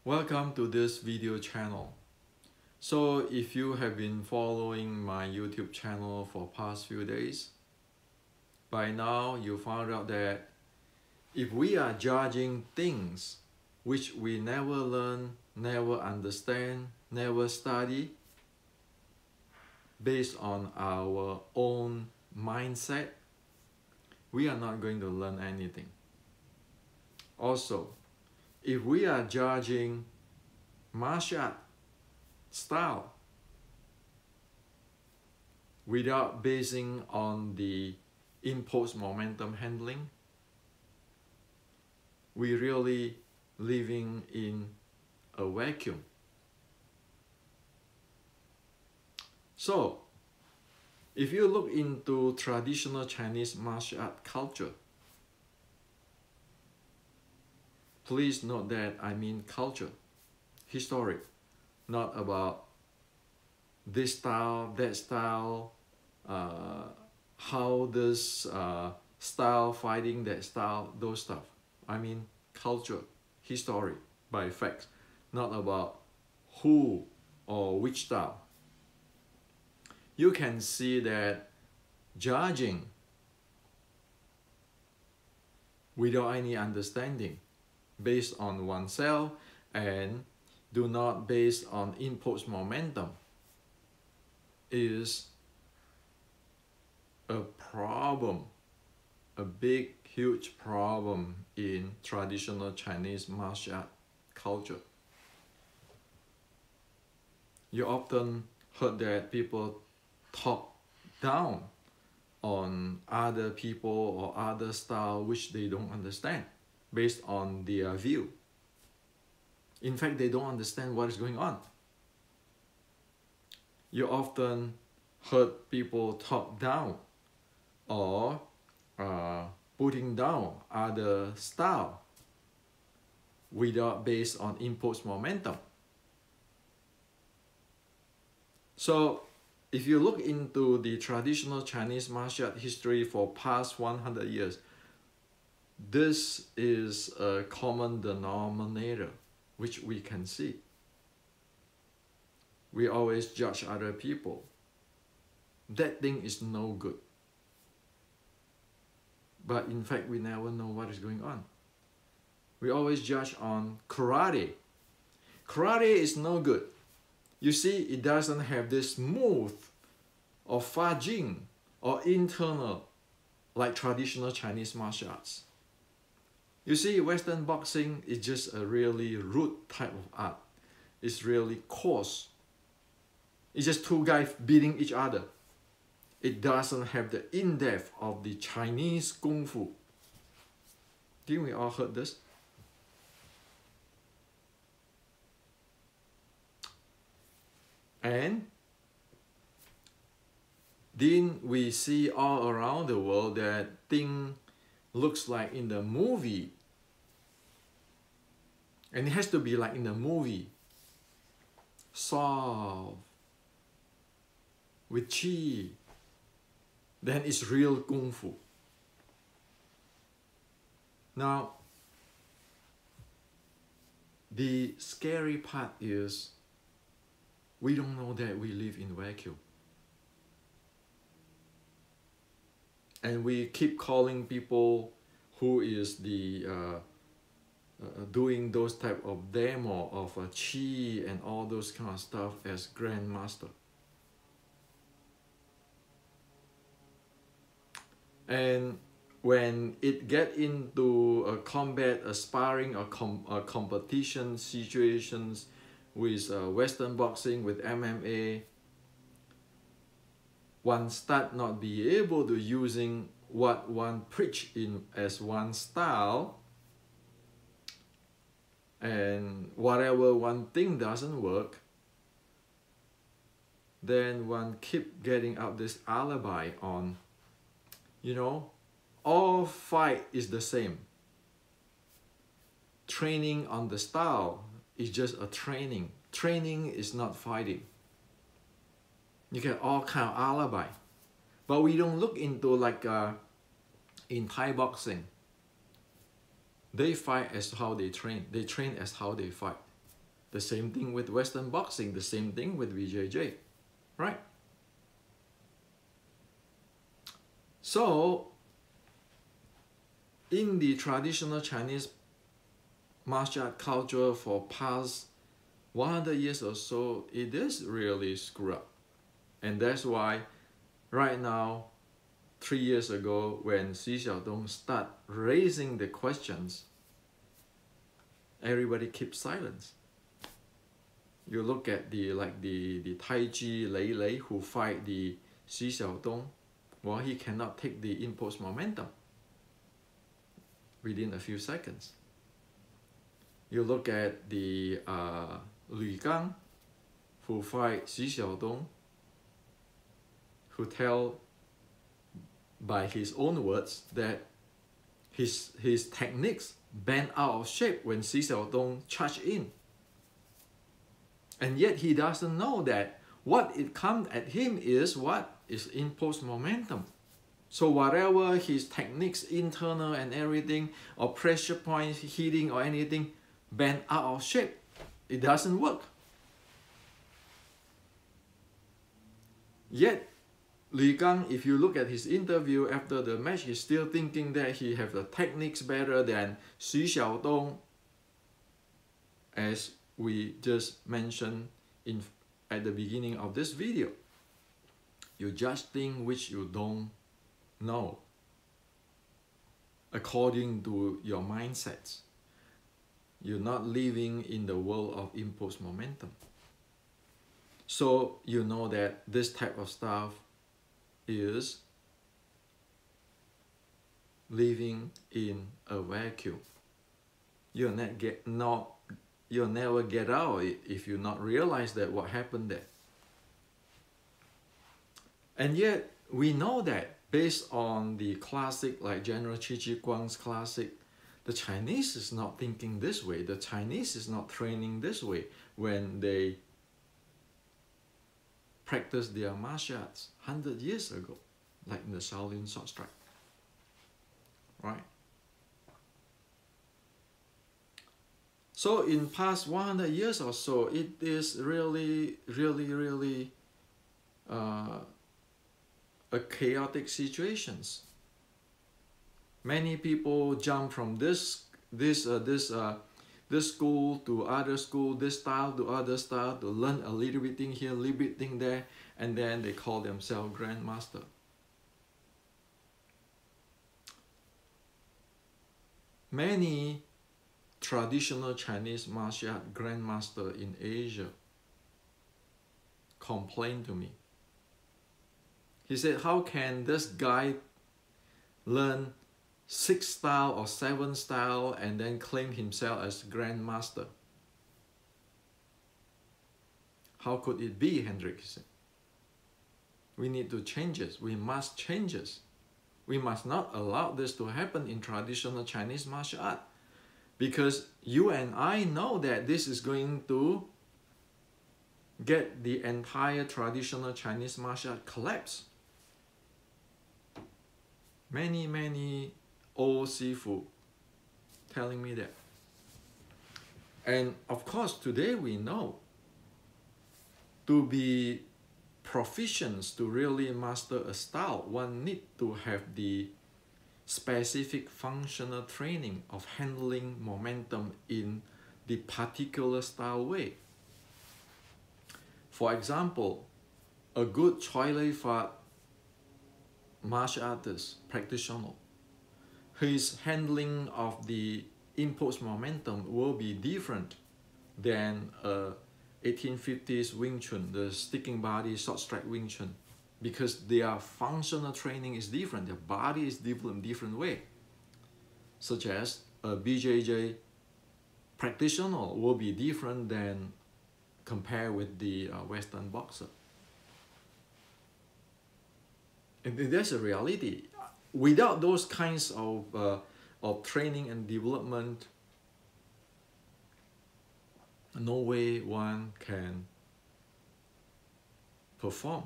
Welcome to this video channel. So if you have been following my YouTube channel for past few days, by now you found out that if we are judging things which we never learn, never understand, never study, based on our own mindset, we are not going to learn anything. Also, if we are judging martial art style without basing on the impulse momentum handling, we really living in a vacuum. So, if you look into traditional Chinese martial art culture, please note that I mean culture, historic, not about this style, that style, how this style fighting that style, those stuff. I mean culture, history, by facts, not about who or which style. You can see that judging without any understanding, based on oneself and do not based on impulse momentum, is a problem, a big, huge problem in traditional Chinese martial art culture. You often heard that people talk down on other people or other style which they don't understand based on their view. In fact, they don't understand what is going on. You often heard people talk down or putting down other style without based on impulse momentum. So if you look into the traditional Chinese martial art history for past 100 years, this is a common denominator which we can see. We always judge other people. That thing is no good. But in fact, we never know what is going on. We always judge on karate. Karate is no good. You see, it doesn't have this move or fajing or internal like traditional Chinese martial arts. You see, Western boxing is just a really rude type of art. It's really coarse. It's just two guys beating each other. It doesn't have the in-depth of the Chinese Kung Fu. Didn't we all heard this? And then we see all around the world that thing looks like in the movie. And it has to be like in the movie. Soft, with chi. Then it's real Kung Fu. Now, the scary part is we don't know that we live in vacuum. And we keep calling people who is the doing those type of demo of chi and all those kind of stuff as grandmaster. And when it get into a combat, a sparring, or competition situations with Western boxing, with MMA, one start not be able to using what one preach in as one style, and whatever one thing doesn't work, then one keep getting out this alibi on, you know, all fight is the same. Training on the style is just a training. Training is not fighting. You get all kind of alibi. But we don't look into like in Thai boxing. They fight as how they train. They train as how they fight. The same thing with Western boxing, the same thing with BJJ, right? So, in the traditional Chinese martial art culture for past 100 years or so, it is really screwed up. And that's why right now, 3 years ago, when Xi Xiaodong start raising the questions, everybody keeps silence. You look at the Tai Chi Lei Lei who fight the Xi Xiaodong, well, he cannot take the impulse momentum within a few seconds. You look at the Lu Gang who fight Xi Xiaodong, who tell by his own words that his techniques bent out of shape when Xi Xiaodong charged in. And yet he doesn't know that what it comes at him is what is impulse momentum. So whatever his techniques, internal and everything, or pressure points, hitting or anything, bent out of shape, it doesn't work. Yet Li Gang, if you look at his interview after the match, he's still thinking that he have the techniques better than Xi Xiaodong, as we just mentioned at the beginning of this video. You judge things which you don't know according to your mindsets. You're not living in the world of impulse momentum. So you know that this type of stuff is living in a vacuum. You'll never get out of it if you not realize that what happened there. And yet we know that based on the classic, like General Qi Ji Guang's classic, the Chinese is not thinking this way. The Chinese is not training this way when they practiced their martial arts 100 years ago, like in the Shaolin Short Strike, right? So in past 100 years or so, it is really a chaotic situations. Many people jump from this school to other school, this style to other style, to learn a little bit thing here, a little bit thing there, and then they call themselves grandmaster. Many traditional Chinese martial art grandmaster in Asia complained to me. He said, how can this guy learn 6 style or 7 style and then claim himself as grandmaster? How could it be, Hendrik? He said. We need to change it. We must change it. We must not allow this to happen in traditional Chinese martial art, because you and I know that this is going to get the entire traditional Chinese martial art collapse. Many old Sifu telling me that. And of course, today we know to be proficient, to really master a style, one need to have the specific functional training of handling momentum in the particular style way. For example, a good Choi Lei Fat martial artist practitioner, his handling of the impulse momentum will be different than a 1850s Wing Chun, the sticking body short strike Wing Chun, because their functional training is different, their body is developed in different way. Such as a BJJ practitioner will be different than compared with the Western boxer. And that's a reality. Without those kinds of training and development, no way one can perform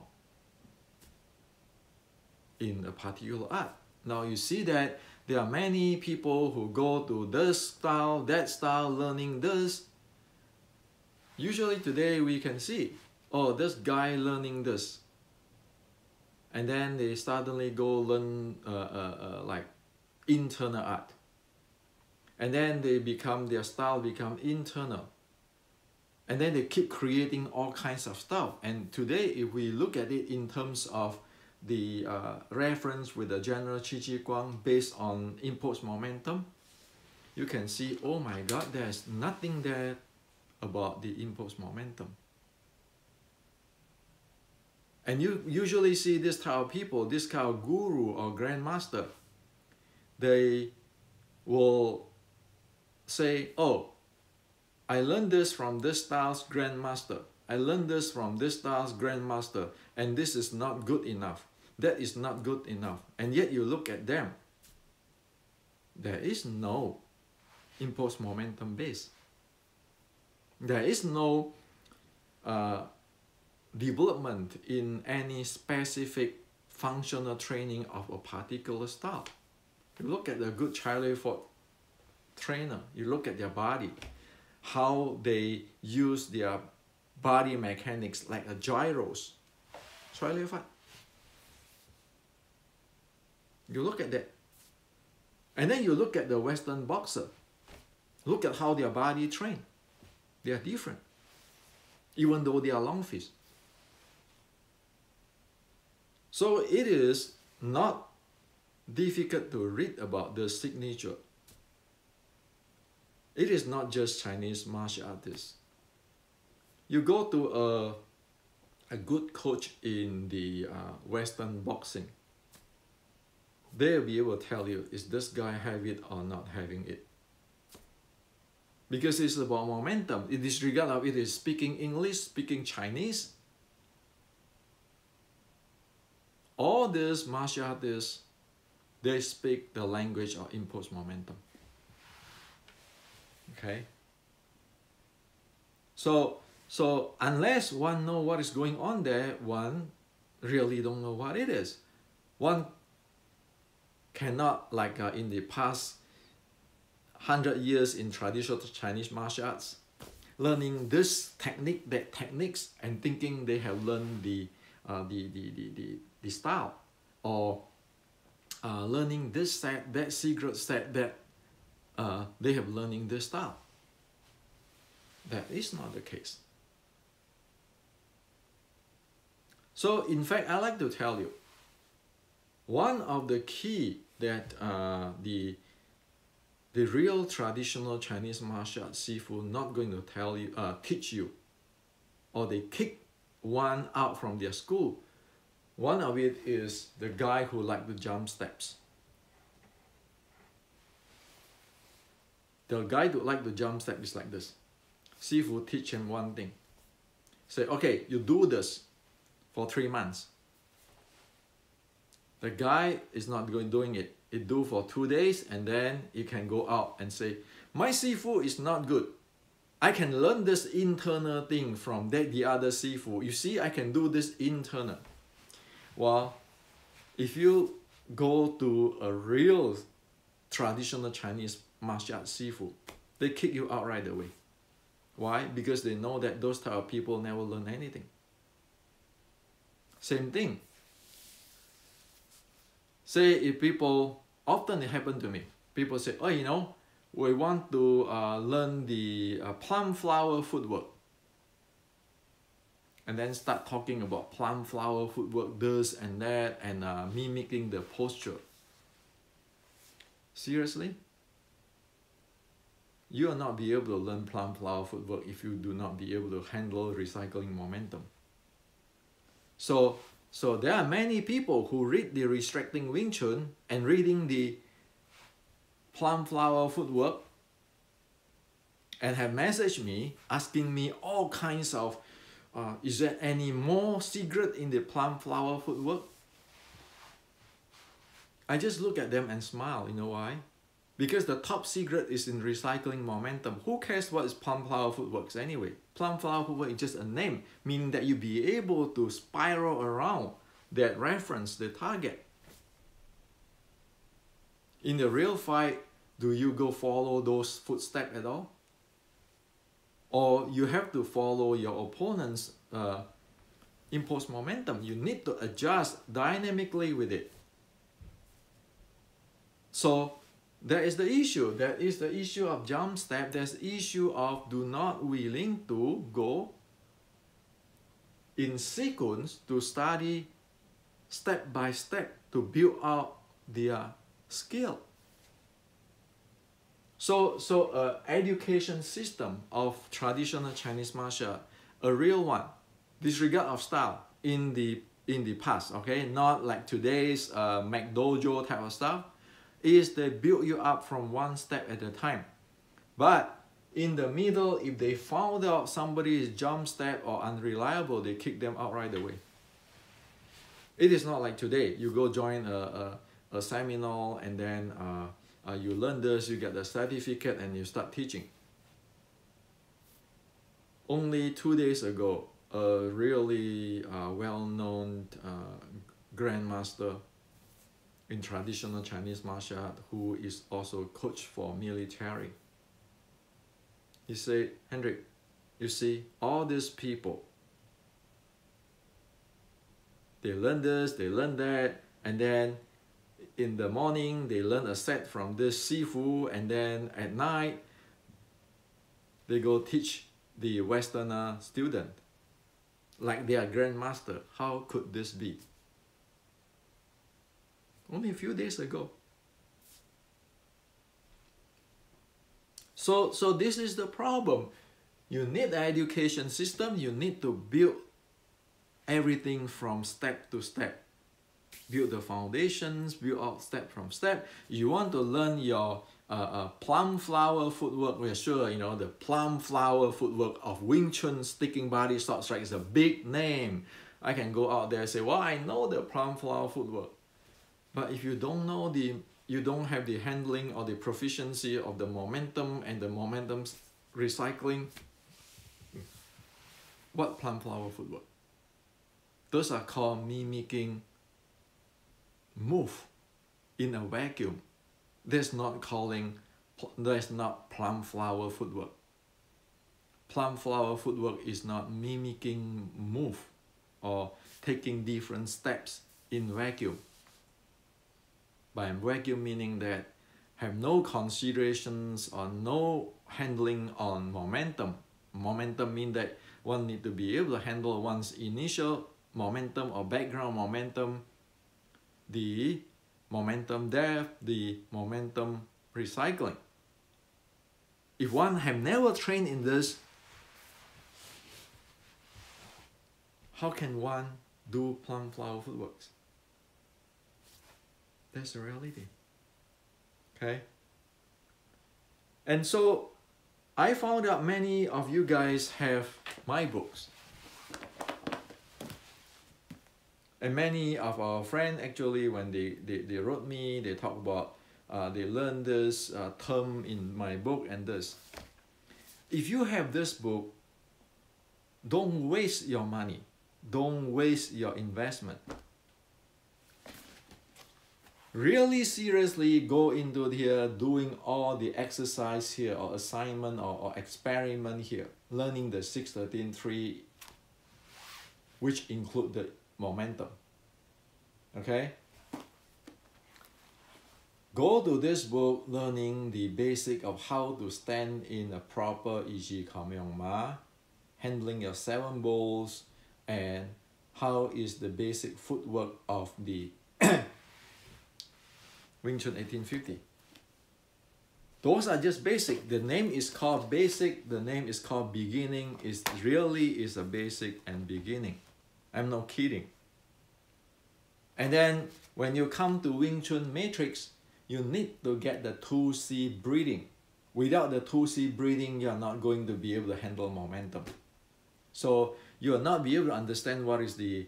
in a particular art. Now you see that there are many people who go to this style, that style, learning this, Usually today we can see, oh, this guy learning this, and then they suddenly go learn like internal art, and then their style become internal, and then they keep creating all kinds of stuff. And today, if we look at it in terms of the reference with the general Qi Guang based on impulse momentum, you can see, oh my God, there's nothing there about the impulse momentum. And you usually see this type of people, this kind of guru or grandmaster, they will say, oh, I learned this from this style's grandmaster. I learned this from this style's grandmaster, and this is not good enough. That is not good enough. And yet you look at them, there is no impulse momentum base. There is no development in any specific functional training of a particular style. You look at a good Charlie Ford trainer, you look at their body, how they use their body mechanics like a gyros. Charlie Ford. You look at that. And then you look at the Western boxer. Look at how their body train. They are different, even though they are long fists. So it is not difficult to read about the signature. It is not just Chinese martial artists. You go to a good coach in the Western boxing, they'll be able to tell you, is this guy having it or not having it? Because it's about momentum. It is regardless of it is speaking English, speaking Chinese. All these martial artists, they speak the language of impulse momentum. Okay? So unless one knows what is going on there, one really don't know what it is. One cannot, like in the past 100 years in traditional Chinese martial arts, learning this technique, that techniques, and thinking they have learned the style, or learning this set, that secret set, that they have learning this style. That is not the case. So in fact, I like to tell you, one of the key that the real traditional Chinese martial arts sifu not going to tell you, teach you, or they kick one out from their school. One of it is the guy who likes to jump steps. The guy who likes to jump steps is like this. Sifu teach him one thing. Say, okay, you do this for 3 months. The guy is not going doing it. He do for 2 days, and then he can go out and say, my sifu is not good. I can learn this internal thing from the other sifu. You see, I can do this internal. Well, if you go to a real traditional Chinese martial arts sifu, they kick you out right away. Why? Because they know that those type of people never learn anything. Same thing. Say if people, often it happens to me, people say, oh, you know, we want to learn the plum flower footwork. And then start talking about plum flower footwork, this and that, and mimicking the posture. Seriously? You will not be able to learn plum flower footwork if you do not be able to handle recycling momentum. So there are many people who read the Restricting Wing Chun and reading the plum flower footwork and have messaged me asking me all kinds of, is there any more secret in the plum flower footwork? I just look at them and smile. You know why? Because the top secret is in recycling momentum. Who cares what is plum flower footwork anyway? Plum flower footwork is just a name, meaning that you be able to spiral around that reference, the target. In the real fight, do you go follow those footsteps at all? or you have to follow your opponent's impulse momentum. You need to adjust dynamically with it. So that is the issue. That is the issue of jump step. There's the issue of do not willing to go in sequence to study step by step to build out their skill. So education system of traditional Chinese martial art, a real one, disregard of style in the past, okay, not like today's McDojo type of stuff, is they build you up from one step at a time. But in the middle, if they found out somebody's jump step or unreliable, they kick them out right away. It is not like today. You go join a seminar and then you learn this, you get the certificate and you start teaching. Only 2 days ago, a really well-known grandmaster in traditional Chinese martial art who is also coach for military, he said, Hendrik, you see, all these people, they learn this, they learn that, and then in the morning they learn a set from this sifu, and then at night they go teach the Westerner student like they are grandmaster. How could this be? Only a few days ago. So this is the problem. You need an education system. You need to build everything from step to step. Build the foundations, build out step from step. You want to learn your plum flower footwork. We're sure, you know, the plum flower footwork of Wing Chun sticking body short strike is a big name. I can go out there and say, well, I know the plum flower footwork. But if you don't know you don't have the handling or the proficiency of the momentum and the momentum recycling, what plum flower footwork? Those are called mimicking move in a vacuum. That's not plum flower footwork. Plum flower footwork is not mimicking move or taking different steps in vacuum. By vacuum meaning that have no considerations or no handling on momentum. Momentum means that one need to be able to handle one's initial momentum or background momentum, the momentum depth, the momentum recycling. If one have never trained in this, how can one do plum flower footworks? That's the reality. Okay? And so I found out many of you guys have my books. And many of our friends actually, when they wrote me, they talk about, they learned this term in my book and this. If you have this book, don't waste your money. Don't waste your investment. Really seriously go into here doing all the exercise here or assignment or experiment here, learning the 6-13-3, which include the momentum. Okay? Go to this book learning the basic of how to stand in a proper 一字靠用马, handling your 7 bowls, and how is the basic footwork of the Wing Chun 1850. Those are just basic. The name is called basic. The name is called beginning. It really is a basic and beginning. I'm not kidding. And then when you come to Wing Chun matrix, you need to get the 2C breathing. Without the 2C breathing, you are not going to be able to handle momentum. So you will not be able to understand what is the,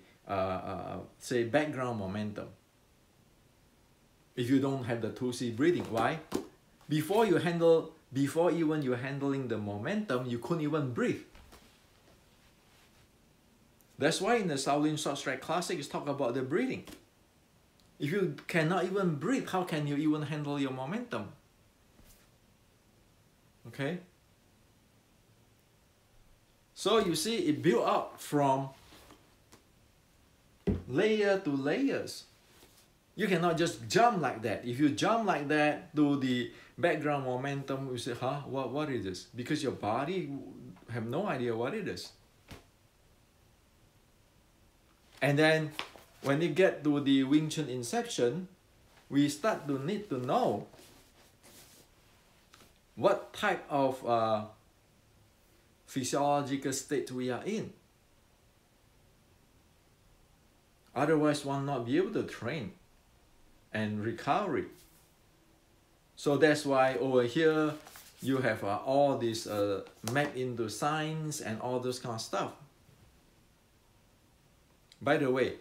say, background momentum. If you don't have the 2C breathing. Why? Before even you're handling the momentum, you couldn't even breathe. That's why in the Shaolin Short Strike Classic, it's talk about the breathing. If you cannot even breathe, how can you even handle your momentum? Okay? So you see, it built up from layer to layers. You cannot just jump like that. If you jump like that to the background momentum, you say, huh, what is this? Because your body have no idea what it is. And then when you get to the Wing Chun inception, we start to need to know what type of physiological state we are in. Otherwise, one not be able to train and recovery. So that's why over here you have all this map into science and all those kind of stuff. By the way,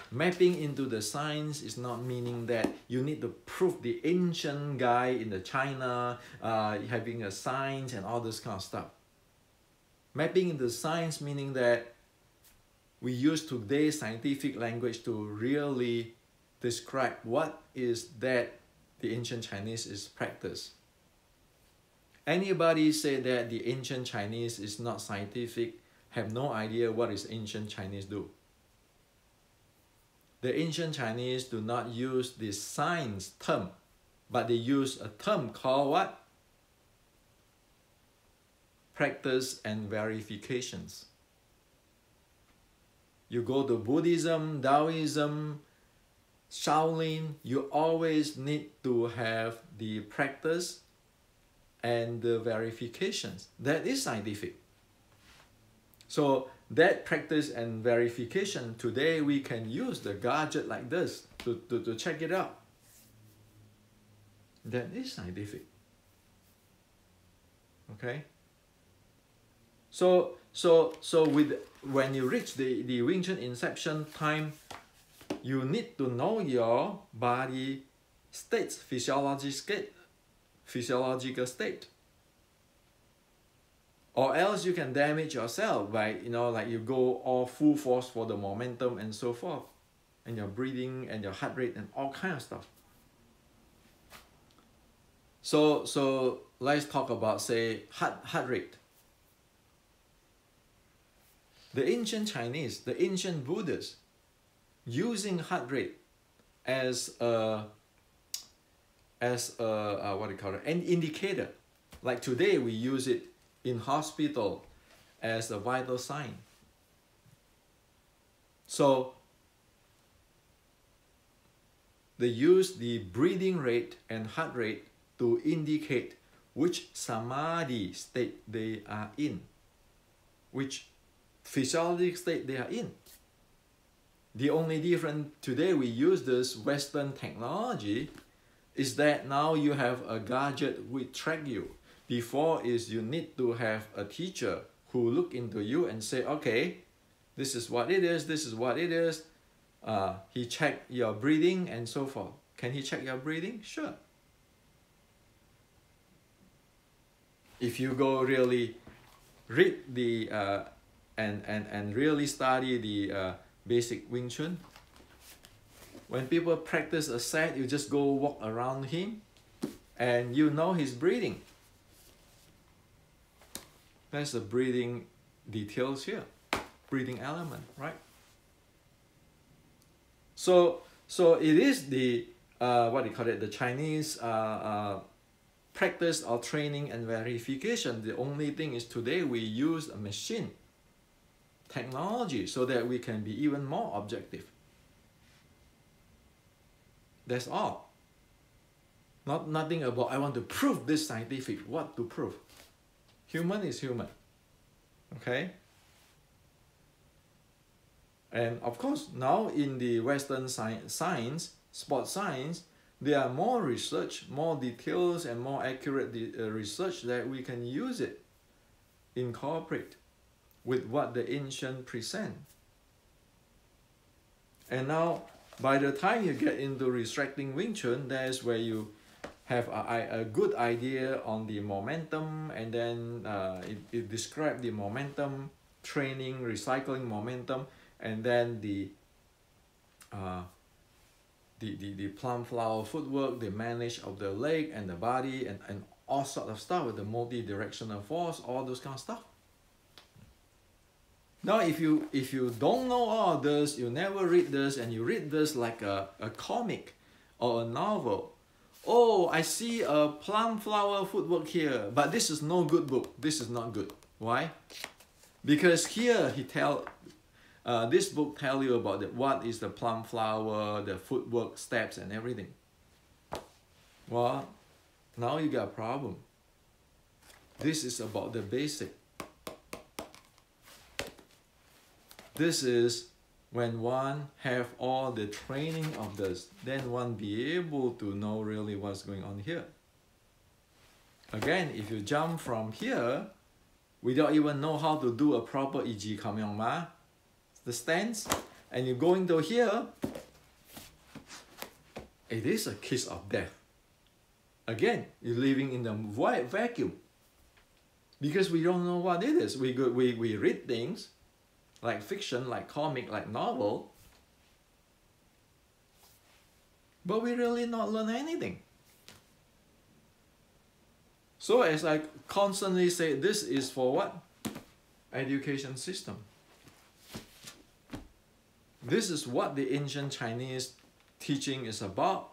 mapping into the science is not meaning that you need to prove the ancient guy in the China having a science and all this kind of stuff. Mapping into science meaning that we use today's scientific language to really describe what is that the ancient Chinese is practiced. Anybody say that the ancient Chinese is not scientific, have no idea what is ancient Chinese do. The ancient Chinese do not use the science term, but they use a term called what? Practice and verifications. You go to Buddhism, Taoism, Shaolin, you always need to have the practice and the verifications. That is scientific. So that practice and verification, today we can use the gadget like this to check it out. That is scientific. Okay? So when you reach the Wing Chun inception time, you need to know your body states, physiological state. Or else you can damage yourself by, like you go all full force for the momentum and so forth. And your breathing and your heart rate and all kind of stuff. So let's talk about, say, heart rate. The ancient Chinese, the ancient Buddhists, using heart rate as an indicator. Like today we use it in hospital as a vital sign. So they use the breathing rate and heart rate to indicate which samadhi state they are in, which physiological state they are in. The only difference today we use this Western technology is that now you have a gadget which track you. Before is you need to have a teacher who look into you and say, okay, this is what it is, this is what it is. He check your breathing and so forth. Can he check your breathing? Sure. If you go really read the and really study the basic Wing Chun, when people practice a set, you just go walk around him and you know his breathing. That's the breathing details here, breathing element, right? So it is the the Chinese practice or training and verification. The only thing is today we use a machine technology so that we can be even more objective. That's all. Nothing about I want to prove this scientific. What to prove? Human is human. Okay? And of course, now in the Western science, sports science, there are more research, more details and more accurate research that we can use it, incorporate with what the ancient present. And now, by the time you get into restricting Wing Chun, that's where you have a good idea on the momentum, and then it describes the momentum, training, recycling momentum, and then the plum flower footwork, the manage of the leg and the body, and all sort of stuff with the multi-directional force, all those kind of stuff. Now, if you don't know all this, you never read this, and you read this like a comic or a novel. Oh, I see a plum flower footwork here, but this is no good book. This is not good. Why? Because here this book tell you about what is the plum flower, the footwork steps and everything. Well, now you got a problem. This is about the basic. This is when one have all the training of this, then one be able to know really what's going on here. Again, if you jump from here, without even know how to do a proper Iji Kamyongma, the stance, and you go into here, it is a kiss of death. Again, you're living in the void vacuum. Because we don't know what it is. We read things, like fiction, like comic, like novel, but we really not learn anything. So as I constantly say, this is for what? Education system. This is what the ancient Chinese teaching is about.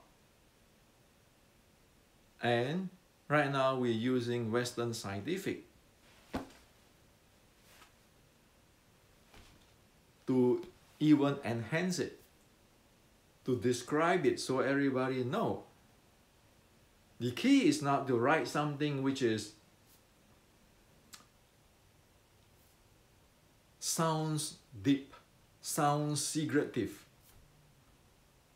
And right now we're using Western scientific to even enhance it, to describe it so everybody know. The key is not to write something which is sounds deep, sounds secretive,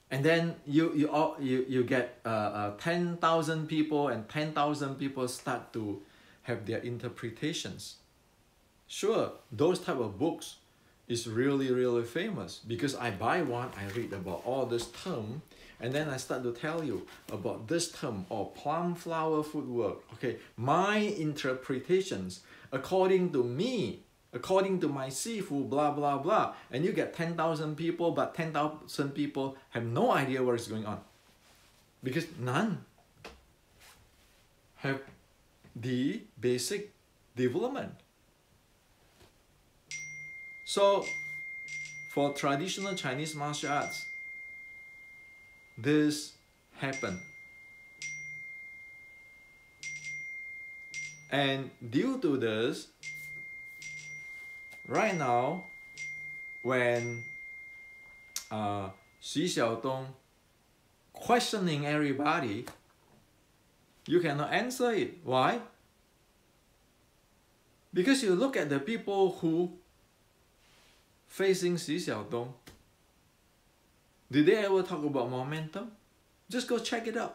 and then you get 10,000 people, and 10,000 people start to have their interpretations. Sure, those type of books is really famous, because I buy one, I read about all this term, and then I start to tell you about this term, or plum flower footwork. Okay, my interpretations according to me, according to my sifu, blah blah blah, and you get 10,000 people, but 10,000 people have no idea what is going on, because none have the basic development. So, for traditional Chinese martial arts, this happened. And due to this, right now, when Xu Xiaodong questioning everybody, you cannot answer it. Why? Because you look at the people who facing Xu Xiaodong, did they ever talk about momentum? Just go check it out.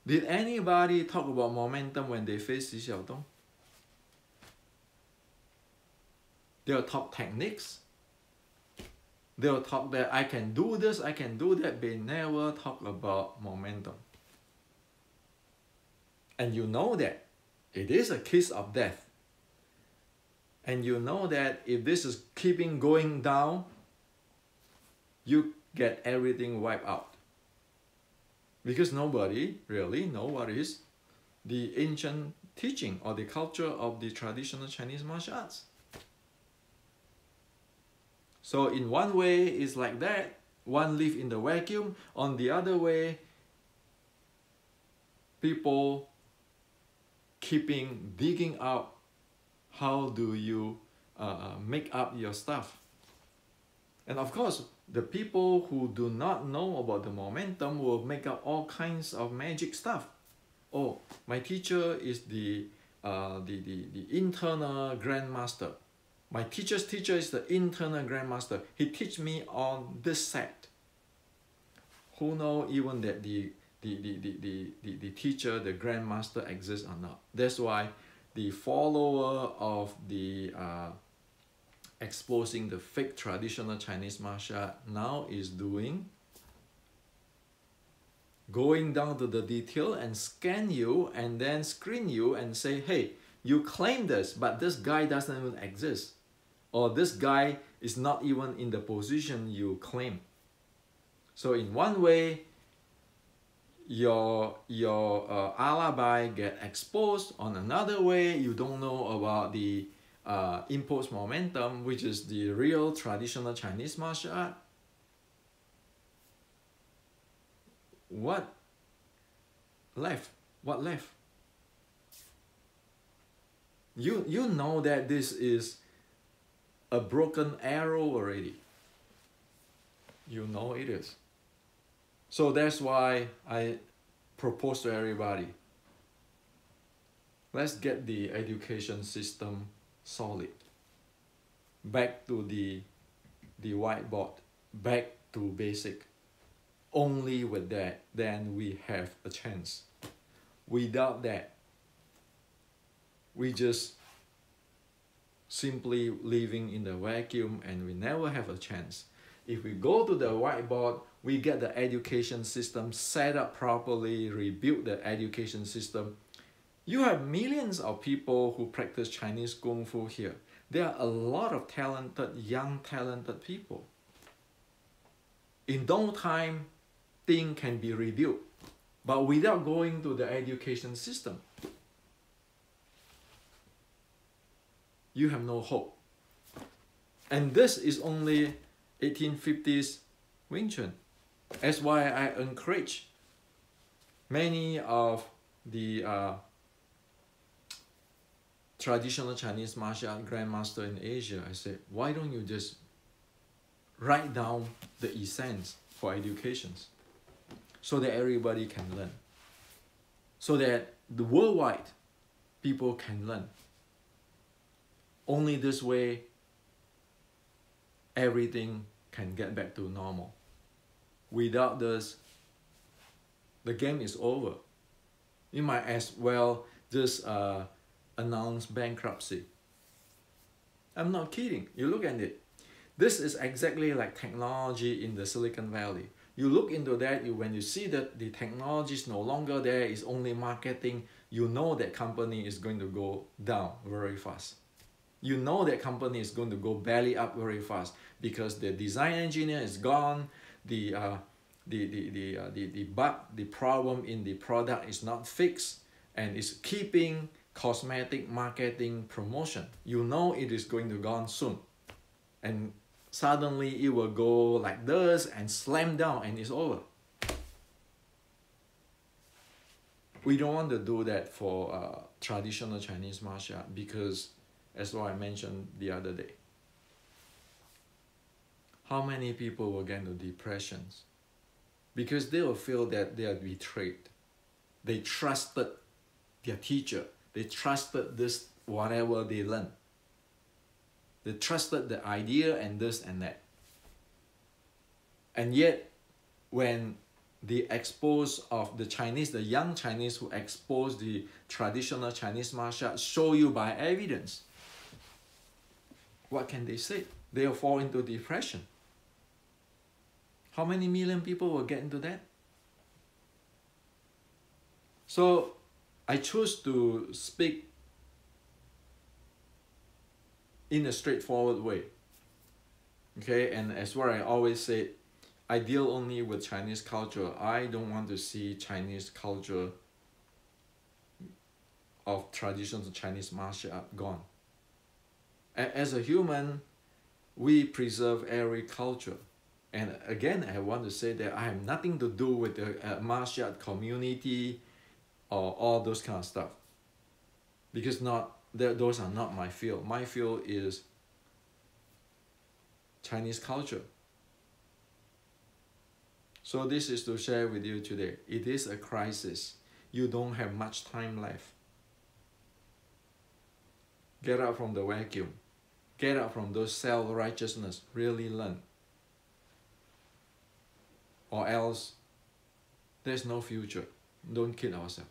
Did anybody talk about momentum when they face Xu Xiaodong? They'll talk techniques. They'll talk that I can do this, I can do that. They never talk about momentum. And you know that it is a kiss of death. And you know that if this is keeping going down, you get everything wiped out. Because nobody really knows what is the ancient teaching or the culture of the traditional Chinese martial arts. So in one way, it's like that. One live in the vacuum. On the other way, people keeping digging out how do you make up your stuff. And of course, the people who do not know about the momentum will make up all kinds of magic stuff. Oh, my teacher is the internal grandmaster. My teacher's teacher is the internal grandmaster. He teach me on this set. Who know even that the teacher, the grandmaster exists or not? That's why the follower of the exposing the fake traditional Chinese martial art now is going down to the detail and scan you and then screen you and say, hey, you claim this, but this guy doesn't even exist. Or this guy is not even in the position you claim. So in one way, your alibi get exposed. On another way, you don't know about the impose momentum, which is the real traditional Chinese martial art, what left? What left? You know that this is a broken arrow already. You know it is. So that's why I propose to everybody, let's get the education system solid. Back to the whiteboard, back to basic. Only with that, then we have a chance. Without that, we just simply living in the vacuum and we never have a chance. If we go to the whiteboard, we get the education system set up properly, rebuild the education system. You have millions of people who practice Chinese Kung Fu here. There are a lot of talented, young talented people. In no time, things can be rebuilt. But without going to the education system, you have no hope. And this is only 1850s Wing Chun. That's why I encourage many of the traditional Chinese martial art grandmaster in Asia. I said, why don't you just write down the essence for educations so that everybody can learn, so that the worldwide people can learn. Only this way everything can get back to normal. Without this, the game is over. You might as well just announce bankruptcy. I'm not kidding. You look at it. This is exactly like technology in the Silicon Valley. You look into that, when you see that the technology is no longer there, it's only marketing, you know that company is going to go down very fast. You know that company is going to go belly up very fast because the design engineer is gone, the bug, the problem in the product is not fixed, and it's keeping cosmetic marketing promotion. You know it is going to go on soon, and suddenly it will go like this and slam down and it's over. We don't want to do that for traditional Chinese martial art because, as what I mentioned the other day, how many people will get into depressions? Because they will feel that they are betrayed. They trusted their teacher. They trusted this, whatever they learned. They trusted the idea and this and that. And yet, when the expose of the Chinese, the young Chinese who expose the traditional Chinese martial arts, show you by evidence, what can they say? They'll fall into depression. How many million people will get into that? So I choose to speak in a straightforward way. Okay, and as what I always say, I deal only with Chinese culture. I don't want to see Chinese culture of traditional Chinese martial art gone. As a human, we preserve every culture. And again, I want to say that I have nothing to do with the martial art community or all those kind of stuff. Because those are not my field. My field is Chinese culture. So this is to share with you today. It is a crisis. You don't have much time left. Get out from the vacuum. Get out from those self-righteousness. Really learn. Or else, there's no future. Don't kid ourselves.